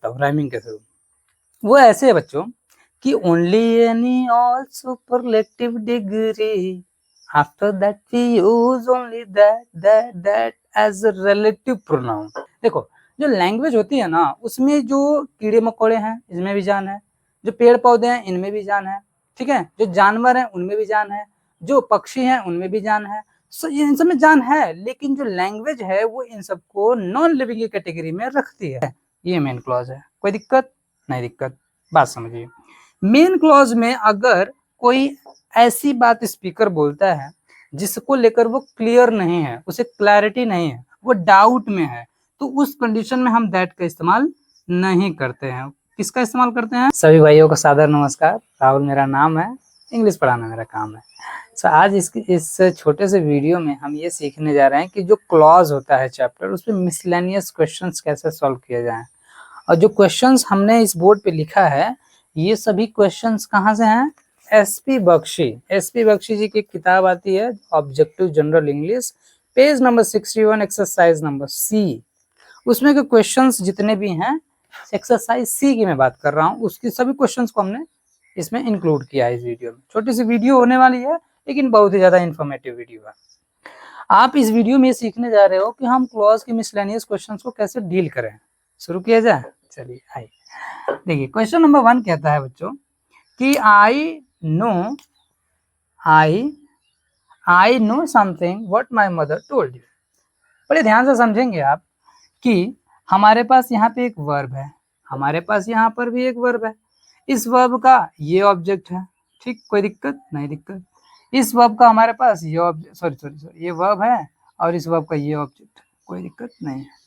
बताता हूँ राइमिंग के थ्रू। वो ऐसे है बच्चों कि only any all superlative degree after that we use only that as a relative pronoun. देखो, जो लैंग्वेज होती है ना, उसमें जो कीड़े मकोड़े हैं इसमें भी जान है, जो पेड़ पौधे हैं इनमें भी जान है, ठीक है, जो जानवर हैं उनमें भी जान है, जो पक्षी हैं उनमें भी जान है, इन सब में जान है। लेकिन जो लैंग्वेज है वो इन सबको नॉन लिविंग की कैटेगरी में रखती है। ये मेन क्लॉज है। कोई दिक्कत नहीं? दिक्कत, बात समझिए। मेन क्लॉज में अगर कोई ऐसी बात स्पीकर बोलता है जिसको लेकर वो क्लियर नहीं है, उसे क्लैरिटी नहीं है, वो डाउट में है, तो उस कंडीशन में हम दैट का इस्तेमाल नहीं करते हैं। किसका इस्तेमाल करते हैं? सभी भाइयों को सादर नमस्कार। राहुल मेरा नाम है, इंग्लिश पढ़ाना मेरा काम है। आज इस छोटे से वीडियो में हम ये सीखने जा रहे हैं कि जो क्लॉज होता है चैप्टर, उसमें मिसलेनियस क्वेश्चंस कैसे सॉल्व किए जाएं। और जो क्वेश्चंस हमने इस बोर्ड पे लिखा है, ये सभी क्वेश्चंस कहाँ से हैं? एसपी बख्शी जी की किताब आती है objective general English, page number 61, exercise number C. उसमें के क्वेश्चंस जितने भी हैं, एक्सरसाइज सी की मैं बात कर रहा हूँ, उसकी सभी क्वेश्चंस को हमने इसमें इंक्लूड किया है इस वीडियो में। छोटी सी वीडियो होने वाली है, लेकिन बहुत ही ज्यादा इंफॉर्मेटिव वीडियो है। आप इस वीडियो में सीखने जा रहे हो कि हम क्लॉज के मिसलेनियस क्वेश्चंस को कैसे डील करें। शुरू किया जाए, चलिए आइए। देखिए, क्वेश्चन नंबर 1 कहता है बच्चों कि I know something what my mother told you. बड़े ध्यान से समझेंगे आप कि हमारे पास यहाँ पे एक वर्ब है, हमारे पास यहाँ पर भी एक वर्ब है। इस वर्ब का ये ऑब्जेक्ट है, ठीक, कोई दिक्कत नहीं? दिक्कत। इस वर्ब का हमारे पास ये ऑब्जेक्ट, सॉरी ये वर्ब है, और इस वर्ब का ये ऑब्जेक्ट, कोई दिक्कत नहीं है।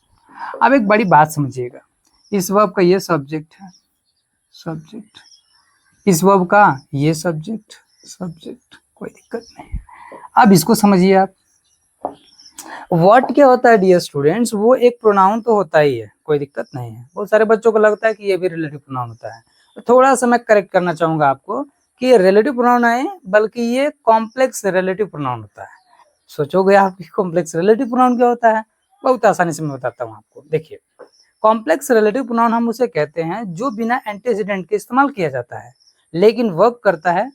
अब एक बड़ी बात समझिएगा, इस वर्ब का ये सब्जेक्ट है, सब्जेक्ट, इस वर्ब का ये सब्जेक्ट, सब्जेक्ट, कोई दिक्कत नहीं। अब इसको समझिए आप, व्हाट क्या होता है डियर स्टूडेंट्स? वो एक प्रोनाउन तो होता ही है, कोई दिक्कत नहीं है। बहुत सारे बच्चों को लगता है कि ये भी रिलेटिव प्रोनाउन होता है, तो थोड़ा सा मैं करेक्ट करना चाहूंगा आपको कि ये रिलेटिव प्रोनाउन है, बल्कि ये कॉम्प्लेक्स रिलेटिव प्रोनाउन होता है। सोचोगे आप कॉम्प्लेक्स रिलेटिव प्रोनाउन क्या होता है? बहुत आसानी से मैं बताता हूँ आपको। देखिए, कॉम्प्लेक्स रिलेटिव प्रोनाउन हम उसे कहते हैं जो बिना एंटीसीडेंट के इस्तेमाल किया जाता है, लेकिन वर्क करता है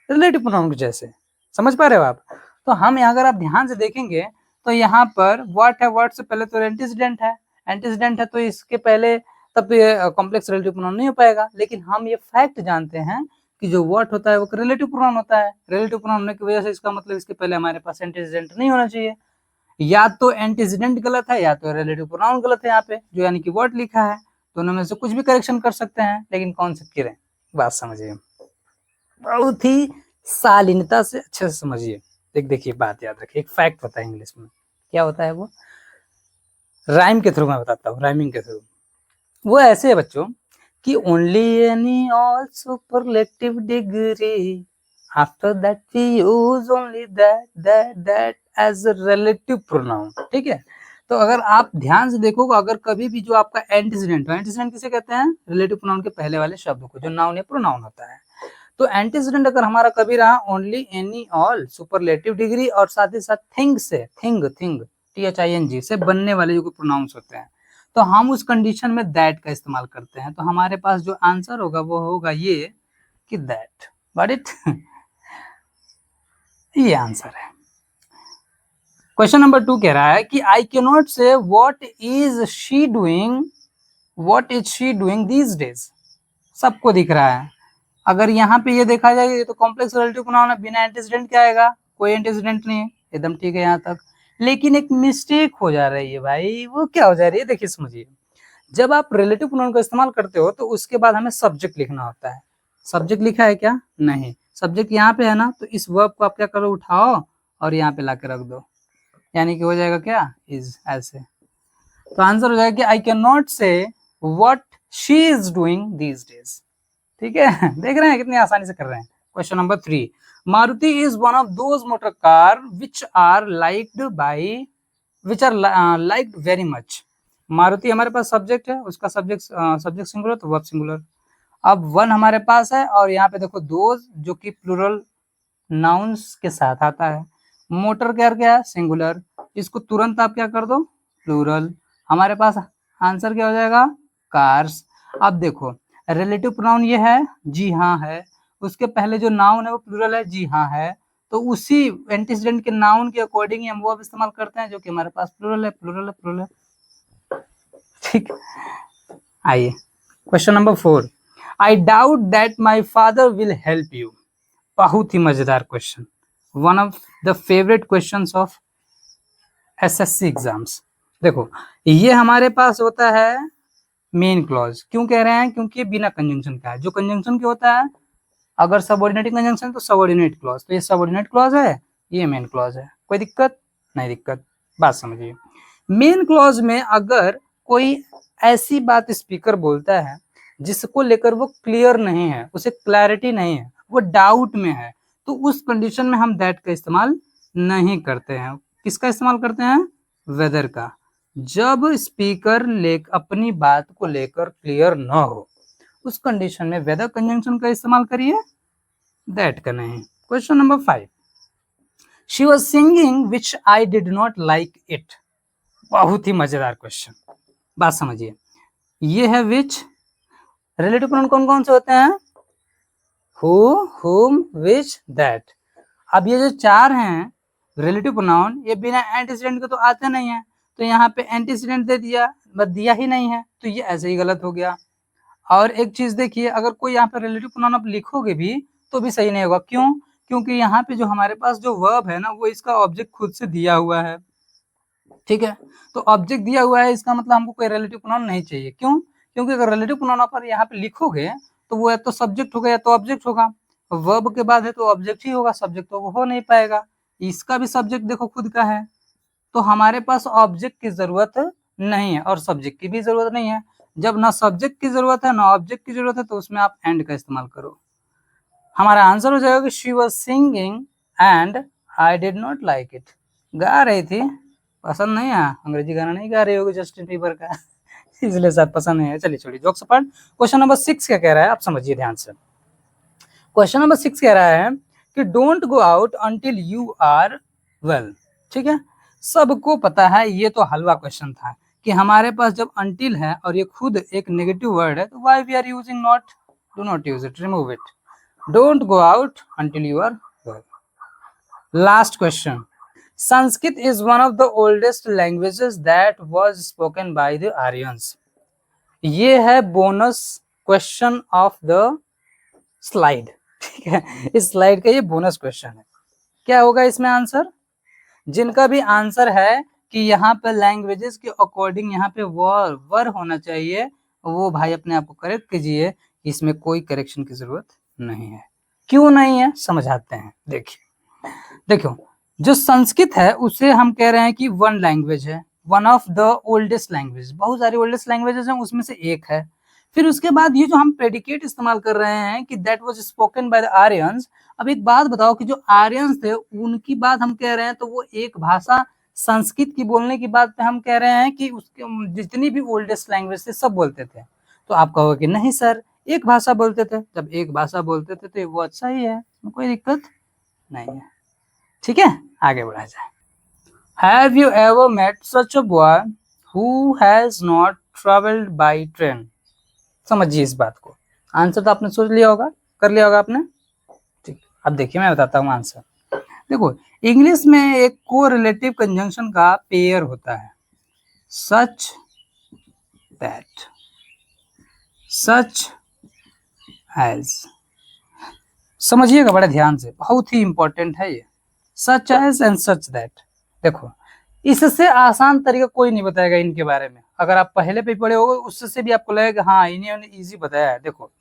रिलेटिव प्रोनाउन के जैसे। समझ पा रहे हो आप? तो हम यहाँ अगर आप ध्यान से देखेंगे तो यहाँ पर व्हाट है, व्हाट से पहले तो एंटीसीडेंट है, एंटीसीडेंट है तो इसके पहले तब तो ये कॉम्प्लेक्स रिलेटिव प्रोनाउन नहीं हो पाएगा। लेकिन हम ये फैक्ट जानते हैं कि जो व्हाट होता है वो रिलेटिव प्रोनाउन होता है। रिलेटिव प्रोनाउन होने की वजह से इसका मतलब इसके पहले हमारे पास एंटीसीडेंट नहीं होना चाहिए। या तो एंटीसीडेंट गलत है या तो रिलेटिव प्रोनाउन गलत है यहाँ पे, जो यानी कि व्हाट लिखा है। दोनों में से कुछ भी करेक्शन कर सकते हैं, लेकिन कौन से करें, बात समझिए, बहुत ही शालीनता से अच्छे से समझिए। देखिए, बात याद रखिए, एक फैक्ट पता है इंग्लिश में क्या होता है, वो राइम के थ्रू मैं बताता हूँ, राइमिंग के थ्रू। वो ऐसे है बच्चों कि only any all superlative degree after that we use only that as a relative pronoun. ठीक है, तो अगर आप ध्यान से देखोगे, अगर कभी भी जो आपका एंटीसीडेंट हो, एंटीसीडेंट किसे कहते हैं? रिलेटिव प्रोनाउन के पहले वाले शब्द को, जो नाउन या प्रोनाउन होता है। तो एंटीसीडेंट अगर हमारा कभी रहा only, any, all, superlative degree और साथ ही साथ थिंग से, थिंग THING से बनने वाले जो प्रोनाउंस होते हैं, तो हम उस कंडीशन में दैट का इस्तेमाल करते हैं। तो हमारे पास जो आंसर होगा वो होगा ये कि दैट, बट इट ये आंसर है। क्वेश्चन नंबर 2 कह रहा है कि आई कैन नॉट से what is she doing these days. सबको दिख रहा है। अगर यहाँ पे ये देखा जाए, ये तो कॉम्प्लेक्स रिलेटिव प्रोनाउन है, बिना एंटीसीडेंट क्या आएगा? कोई एंटीसीडेंट नहीं है, एकदम ठीक है यहाँ तक। लेकिन एक मिस्टेक हो जा रही है भाई, वो क्या हो जा रही है? देखिए समझिए, जब आप रिलेटिव प्रोनाउन का इस्तेमाल करते हो तो उसके बाद हमें सब्जेक्ट लिखना होता है। सब्जेक्ट लिखा है क्या? नहीं। सब्जेक्ट यहाँ पे है ना, तो इस वर्ब को आप क्या करो, उठाओ और यहाँ पे ला के रख दो, यानी कि हो जाएगा क्या? इज, ऐसे। तो आंसर हो जाएगा कि आई कैन नॉट से what she is doing these days. ठीक है, देख रहे हैं कितनी आसानी से कर रहे हैं। Question number 3, Maruti is one of those motor car which are liked very much. Maruti हमारे पास सब्जेक्ट है, उसका सब्जेक्ट सिंगुलर तो वर्ब सिंगुलर। अब वन हमारे पास है, और यहाँ पे देखो दोज जो कि प्लूरल नाउन्स के साथ आता है। मोटर क्या है? सिंगुलर। इसको तुरंत आप क्या कर दो? प्लूरल। हमारे पास आंसर क्या हो जाएगा? कार्स। अब देखो रिलेटिव प्रोनाउन ये है, जी हाँ है, उसके पहले जो नाउन है वो प्लूरल है, जी हाँ है, तो उसी एंटीसीडेंट के नाउन के अकॉर्डिंग ही हम वो अब इस्तेमाल करते हैं जो कि हमारे पास प्लूरल है, प्लूरल है, प्लूरल है। ठीक, आइए question number 4, I doubt that my father will help you. बहुत ही मजेदार question, one of the favourite question of SSC exams. देखो ये हमारे पास होता है मेन क्लॉज, क्यों कह रहे हैं, क्योंकि ये बिना कंजंक्शन का है। जो कंजंक्शन के होता है, अगर सबऑर्डिनेटिंग कंजंक्शन तो सबऑर्डिनेट क्लॉज, तो ये सबऑर्डिनेट क्लॉज है, ये मेन क्लॉज है, कोई दिक्कत नहीं, दिक्कत बात समझिए। मेन क्लॉज में अगर कोई ऐसी बात स्पीकर बोलता है जिसको लेकर वो क्लियर नहीं है, उसे क्लैरिटी नहीं है, वो डाउट में है, तो उस कंडीशन में हम दैट का इस्तेमाल नहीं करते हैं। किसका इस्तेमाल करते हैं, वेदर का। जब स्पीकर अपनी बात को लेकर क्लियर न हो उस कंडीशन में वेदर कंजंक्शन का इस्तेमाल करिए, दैट का नहीं। Question number 5, she was singing which I did not like it. बहुत ही मजेदार क्वेश्चन, बात समझिए। ये है विच, रिलेटिव प्रोनाउन कौन कौन से होते हैं, हु, हुम, विच, दैट। अब ये जो चार हैं रिलेटिव प्रोनाउन, ये बिना एंटीसीडेंट के तो आते नहीं है, तो यहाँ पे एंटीसीडेंट दे दिया, बस दिया ही नहीं है, तो ये ऐसे ही गलत हो गया। और एक चीज देखिए, अगर कोई यहाँ पे रिलेटिव प्रोनाउन आप लिखोगे भी तो भी सही नहीं होगा, क्यों, क्योंकि यहाँ पे जो हमारे पास जो वर्ब है ना, वो इसका ऑब्जेक्ट खुद से दिया हुआ है। ठीक है, तो ऑब्जेक्ट दिया हुआ है, इसका मतलब हमको कोई रिलेटिव प्रोनाउन नहीं चाहिए। क्यों, क्योंकि अगर रिलेटिव प्रोनाउन पर यहाँ पे लिखोगे तो वो या तो सब्जेक्ट होगा या तो ऑब्जेक्ट होगा, वर्ब के बाद है तो ऑब्जेक्ट ही होगा, सब्जेक्ट तो वो हो नहीं पाएगा। इसका भी सब्जेक्ट देखो खुद का है, तो हमारे पास ऑब्जेक्ट की जरूरत नहीं है और सब्जेक्ट की भी जरूरत नहीं है। जब ना सब्जेक्ट की जरूरत है ना ऑब्जेक्ट की जरूरत है, तो उसमें आप एंड का इस्तेमाल करो। हमारा आंसर हो जाएगा कि she was singing and I did not like it. गा रही थी, पसंद नहीं है, अंग्रेजी गाना नहीं गा रही होगी जस्टिन बीबर का इसलिए शायद पसंद नहीं है। चलिए छोड़िए जोक्स अपार्ट। क्वेश्चन नंबर 6 क्या कह रहा है, आप समझिए ध्यान से। क्वेश्चन नंबर 6 कह रहा है कि don't go out until you are well. ठीक है, सबको पता है, ये तो हलवा क्वेश्चन था कि हमारे पास जब अंटिल है और ये खुद एक नेगेटिव वर्ड है, तो why we are using not, do not use it, remove it, don't go out until you are well. Last question, Sanskrit is one of the oldest languages that was spoken by the Aryans. ये है bonus question of the slide. ठीक है, इस slide का ये bonus question है। क्या होगा इसमें आंसर, जिनका भी आंसर है कि यहाँ पे लैंग्वेजेस के अकॉर्डिंग यहाँ पे वर होना चाहिए, वो भाई अपने आप को करेक्ट कीजिए, इसमें कोई करेक्शन की जरूरत नहीं है। क्यों नहीं है समझाते हैं, देखिए देखो, जो संस्कृत है उसे हम कह रहे हैं कि वन लैंग्वेज है, one of the oldest language, बहुत सारी ओल्डेस्ट लैंग्वेजेस हैं उसमें से एक है। फिर उसके बाद ये जो हम प्रेडिकेट इस्तेमाल कर रहे हैं कि that was spoken by the Aryans. अब एक बात बताओ कि जो आर्यंस थे उनकी बात हम कह रहे हैं, तो वो एक भाषा संस्कृत की बोलने की बात पे हम कह रहे हैं कि उसके जितनी भी ओल्डेस्ट लैंग्वेज थे सब बोलते थे। तो आप कहोगे कि नहीं सर एक भाषा बोलते थे, जब एक भाषा बोलते थे तो वो अच्छा ही है, कोई दिक्कत नहीं है। ठीक है, आगे बढ़ा जाए। Have you ever met such a boy who has not traveled by train? समझिए इस बात को, आंसर तो आपने सोच लिया होगा, कर लिया होगा आपने। ठीक, अब देखिए मैं बताता हूँ आंसर। देखो इंग्लिश में एक कोरिलेटिव कंजंक्शन का पेयर होता है, सच दैट, सच एज। समझिएगा बड़े ध्यान से, बहुत ही इंपॉर्टेंट है ये, such as and such that. देखो इससे आसान तरीका कोई नहीं बताएगा इनके बारे में, अगर आप पहले पे पढ़े होगे उससे भी आपको लगेगा हाँ इन्हें इजी बताया है। देखो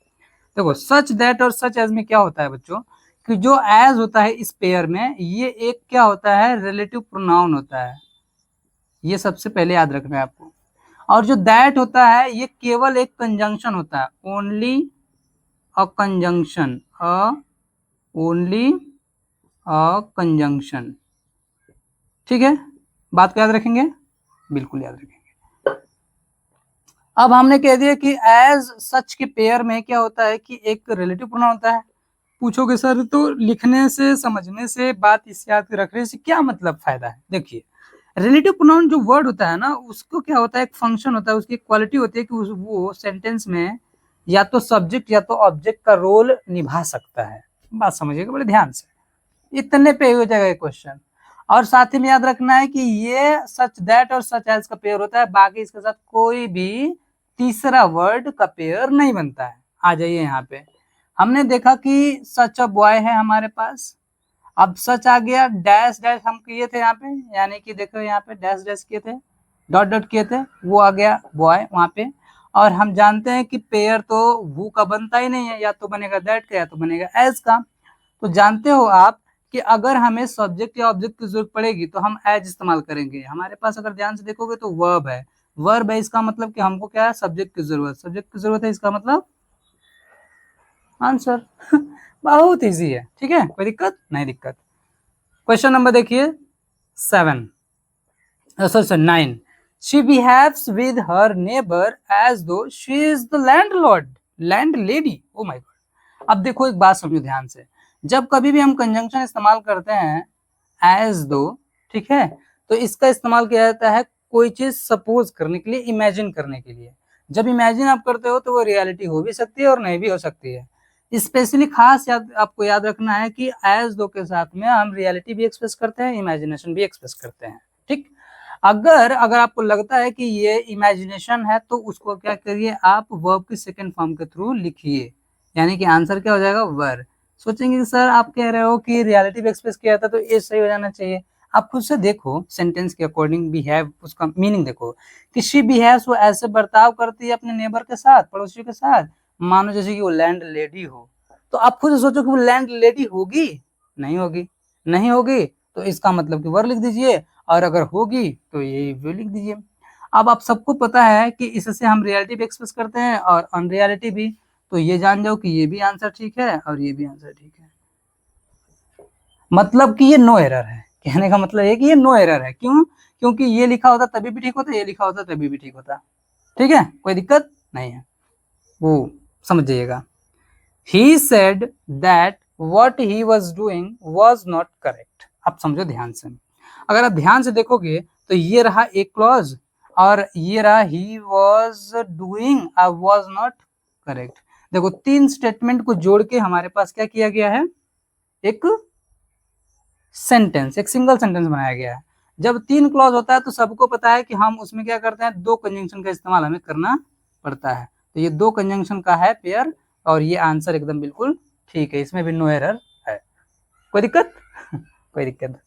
देखो सच दैट और सच एज में क्या होता है बच्चों, कि जो एज होता है इस पेयर में, ये एक क्या होता है, रिलेटिव प्रोनाउन होता है, ये सबसे पहले याद रखना है आपको। और जो दैट होता है ये केवल एक कंजंक्शन होता है, only a conjunction, only a conjunction. ठीक है, बात को याद रखेंगे, बिल्कुल याद रखेंगे। अब हमने कह दिया कि एज सच के पेयर में क्या होता है कि एक रिलेटिव प्रोनाउन होता है। पूछोगे सर तो लिखने से समझने से बात इस याद रखने से क्या मतलब फायदा है, देखिए रिलेटिव प्रोनाउन जो वर्ड होता है ना, उसको क्या होता है, एक फंक्शन होता है, उसकी क्वालिटी होती है कि वो सेंटेंस में या तो सब्जेक्ट या तो ऑब्जेक्ट का रोल निभा सकता है। बात समझिएगा बड़े ध्यान से, इतने पे हो जाएगा ये क्वेश्चन। और साथ ही में याद रखना है कि ये सच दैट और सच एज का पेयर होता है, बाकी इसके साथ कोई भी तीसरा वर्ड का पेयर नहीं बनता है। आ जाइए यहाँ पे, हमने देखा कि सच अ बॉय है हमारे पास, अब सच आ गया, डैश डैश हम किए थे यहाँ पे, यानी कि देखो यहाँ पे डैश डैश किए थे, डॉट डॉट किए थे, वो आ गया बॉय वहां पे। और हम जानते हैं कि पेयर तो वो का बनता ही नहीं है, या तो बनेगा दैट का या तो बनेगा एज का। तो जानते हो आप कि अगर हमें सब्जेक्ट या ऑब्जेक्ट की जरूरत पड़ेगी तो हम एज इस्तेमाल करेंगे। हमारे पास अगर ध्यान से देखोगे तो वर्ब है, वर्ब है, इसका मतलब कि हमको क्या है, सब्जेक्ट की जरूरत, सब्जेक्ट की जरूरत है, इसका मतलब आंसर। बहुत इजी है, ठीक है, कोई दिक्कत नहीं दिक्कत। क्वेश्चन नंबर देखिए 7, sorry 9। She behaves with her neighbour as though she is the landlord, landlady. Oh my God. अब देखो एक बात समझो ध्यान से, जब कभी भी हम कंजंक्शन इस्तेमाल करते हैं एज दो, ठीक है, तो इसका इस्तेमाल किया जाता है कोई चीज सपोज करने के लिए, इमेजिन करने के लिए। जब इमेजिन आप करते हो तो वो रियलिटी हो भी सकती है और नहीं भी हो सकती है। स्पेशली खास आपको याद रखना है कि एज दो के साथ में हम रियलिटी भी एक्सप्रेस करते हैं, इमेजिनेशन भी एक्सप्रेस करते हैं, ठीक। अगर अगर आपको लगता है कि ये इमेजिनेशन है तो उसको क्या करिए, आप वर्ब की सेकंड फॉर्म के थ्रू लिखिए, यानी कि आंसर क्या हो जाएगा, वर। सोचेंगे कि सर आप कह रहे हो कि रियलिटी भी एक्सप्रेस किया था तो ये सही हो जाना चाहिए। आप खुद से देखो सेंटेंस के अकॉर्डिंग, बिहेव उसका मीनिंग देखो कि शी बिहेव्स, वो ऐसे बर्ताव करती है अपने नेबर के साथ, पड़ोसियों के साथ, मानो जैसे कि वो लैंड लेडी हो। तो आप खुद सोचो कि वो लैंड लेडी होगी, नहीं होगी, नहीं होगी, तो इसका मतलब कि वर लिख दीजिए, और अगर होगी तो ये वो लिख दीजिए। अब आप सबको पता है कि इससे हम रियलिटी भी एक्सप्रेस करते हैं और अनरियलिटी भी, तो ये जान जाओ कि ये भी आंसर ठीक है और ये भी आंसर ठीक है, मतलब कि ये नो एरर है। कहने का मतलब है कि ये नो एरर है, क्यों, क्योंकि ये लिखा होता तभी भी ठीक होता, ये लिखा होता तभी भी ठीक होता, ठीक है, कोई दिक्कत नहीं है, वो समझ जाइएगा। He said that what he was doing was not correct। अब समझो ध्यान से, अगर आप ध्यान से देखोगे तो ये रहा एक क्लॉज और ये रहा he was doing was not correct। देखो तीन स्टेटमेंट को जोड़ के हमारे पास क्या किया गया है, एक सेंटेंस, एक सिंगल सेंटेंस बनाया गया है। जब तीन क्लॉज होता है तो सबको पता है कि हम उसमें क्या करते हैं, दो कंजंक्शन का इस्तेमाल हमें करना पड़ता है। तो ये दो कंजंक्शन का है पेयर, और ये आंसर एकदम बिल्कुल ठीक है, इसमें भी नो एरर है, कोई दिक्कत कोई दिक्कत।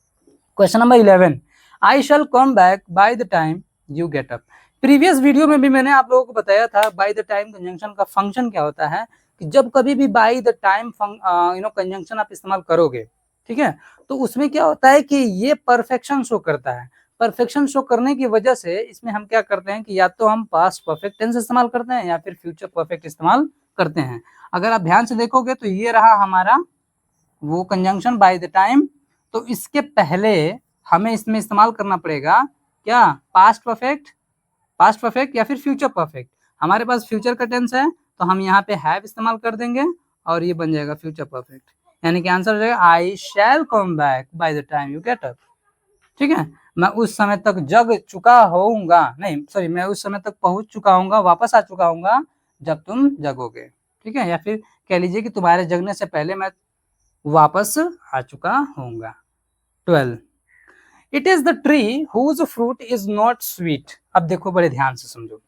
Question number 11, I shall come back by the time you get up. Previous video में भी मैंने आप लोगों को बताया था बाय द टाइम कंजंक्शन का फंक्शन क्या होता है, कि जब कभी भी बाय द टाइम कंजंक्शन आप इस्तेमाल करोगे, ठीक है, तो उसमें क्या होता है कि ये परफेक्शन शो करता है। परफेक्शन शो करने की वजह से इसमें हम क्या करते हैं कि या तो हम पास्ट परफेक्ट टेंस इस्तेमाल करते हैं या फिर फ्यूचर परफेक्ट इस्तेमाल करते हैं। अगर आप ध्यान से देखोगे तो ये रहा हमारा वो कंजंक्शन बाय द टाइम, तो इसके पहले हमें इसमें इस्तेमाल करना पड़ेगा क्या, पास्ट परफेक्ट, पास्ट परफेक्ट या फिर फ्यूचर परफेक्ट। हमारे पास फ्यूचर का टेंस है तो हम यहाँ पे हैव इस्तेमाल कर देंगे और ये बन जाएगा फ्यूचर परफेक्ट, यानी कि आंसर हो जाएगा I shall come back by the time you get up, ठीक है। मैं उस समय तक जग चुका होऊंगा, नहीं सॉरी, मैं उस समय तक पहुंच चुका हूँ, वापस आ चुका हूँ जब तुम जगोगे, ठीक है, या फिर कह लीजिए कि तुम्हारे जगने से पहले मैं वापस आ चुका होऊंगा। 12, it is the tree whose fruit is not sweet. अब देखो बड़े ध्यान से समझो,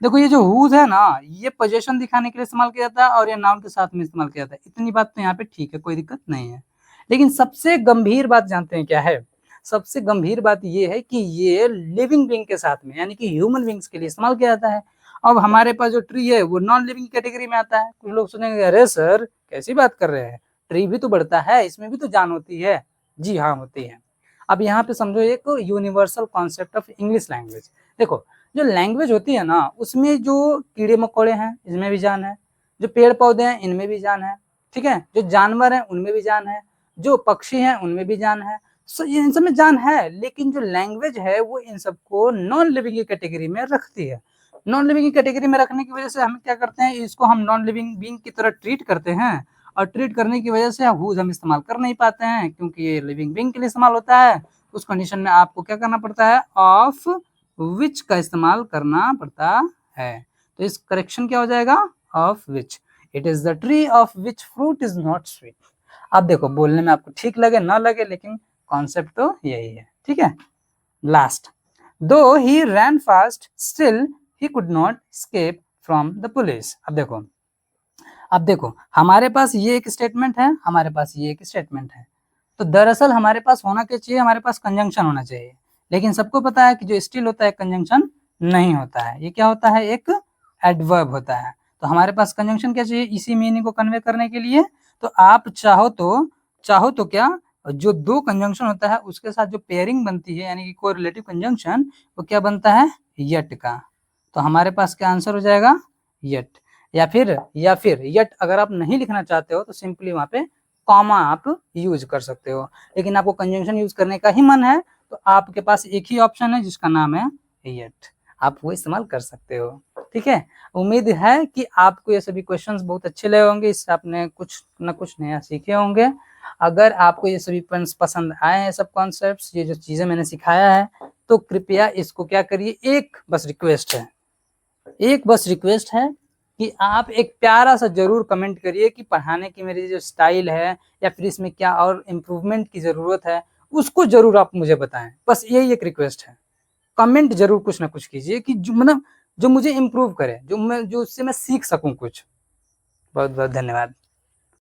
देखो ये जो हुज है ना, ये पोजीशन दिखाने के लिए इस्तेमाल किया जाता है और ये नाउन के साथ में इस्तेमाल किया जाता है, इतनी बात तो यहाँ पे ठीक है, कोई दिक्कत नहीं है। लेकिन सबसे गंभीर बात जानते हैं क्या है, सबसे गंभीर बात ये है कि ये लिविंग बींग के साथ में, यानी कि ह्यूमन बींग्स के लिए इस्तेमाल किया जाता है। अब हमारे पास जो ट्री है वो नॉन लिविंग कैटेगरी में आता है। कुछ लोग सुनेंगे अरे सर कैसी बात कर रहे हैं, ट्री भी तो बढ़ता है, इसमें भी तो जान होती है। जी हाँ होती है। अब यहाँ पे समझो एक universal concept of English language. देखो जो लैंग्वेज होती है ना, उसमें जो कीड़े मकोड़े हैं इसमें भी जान है, जो पेड़ पौधे हैं इनमें भी जान है, ठीक है, जो जानवर हैं उनमें भी जान है, जो पक्षी हैं उनमें भी जान है, इन सब में जान है। लेकिन जो लैंग्वेज है वो इन सबको नॉन लिविंग की कैटेगरी में रखती है। नॉन लिविंग की कैटेगरी में रखने की वजह से हम क्या करते हैं, इसको हम नॉन लिविंग बीइंग की तरह ट्रीट करते हैं, और ट्रीट करने की वजह से हुज हम इस्तेमाल कर नहीं पाते हैं, क्योंकि ये लिविंग बीइंग के लिए इस्तेमाल होता है। उस कंडीशन में आपको क्या करना पड़ता है, ऑफ विच का इस्तेमाल करना पड़ता है। तो इस करेक्शन क्या हो जाएगा, of which it is the tree of which fruit is not sweet। अब देखो बोलने में आपको ठीक लगे ना लगे, लेकिन कॉन्सेप्ट तो यही है, ठीक है। लास्ट, दो ही ran fast still he could not escape from the police। अब देखो हमारे पास ये एक स्टेटमेंट है, हमारे पास ये एक स्टेटमेंट है, तो दरअसल हमारे पास होना क्या चाहिए, हमारे पास कंजंक्शन होना चाहिए, लेकिन सबको पता है कि जो स्टिल होता है कंजंक्शन नहीं होता है, ये क्या होता है, एक एडवर्ब होता है। तो हमारे पास कंजंक्शन क्या चाहिए इसी मीनिंग को कन्वे करने के लिए। तो आप चाहो तो क्या, जो दो कंजंक्शन होता है उसके साथ जो पेयरिंग बनती है यानी कि कोरिलेटिव कंजंक्शन, वो क्या बनता है, यट का। तो हमारे पास क्या आंसर हो जाएगा, यट। या फिर यट अगर आप नहीं लिखना चाहते हो तो सिंपली वहां पे कॉमा आप यूज कर सकते हो, लेकिन आपको कंजंक्शन यूज करने का ही मन है तो आपके पास एक ही ऑप्शन है जिसका नाम है यट, आप वो इस्तेमाल कर सकते हो, ठीक है। उम्मीद है कि आपको ये सभी क्वेश्चंस बहुत अच्छे लगे होंगे, इससे आपने कुछ न कुछ नया सीखे होंगे। अगर आपको ये सभी पसंद आए हैं सब कॉन्सेप्ट्स, ये जो चीजें मैंने सिखाया है, तो कृपया इसको क्या करिए, एक बस रिक्वेस्ट है कि आप एक प्यारा सा जरूर कमेंट करिए कि पढ़ाने की मेरी जो स्टाइल है या फिर इसमें क्या और इम्प्रूवमेंट की जरूरत है, उसको जरूर आप मुझे बताएं। बस यही एक रिक्वेस्ट है, कमेंट जरूर कुछ ना कुछ कीजिए कि जो मतलब जो मुझे इम्प्रूव करे, जो उससे मैं सीख सकूं कुछ। बहुत बहुत धन्यवाद।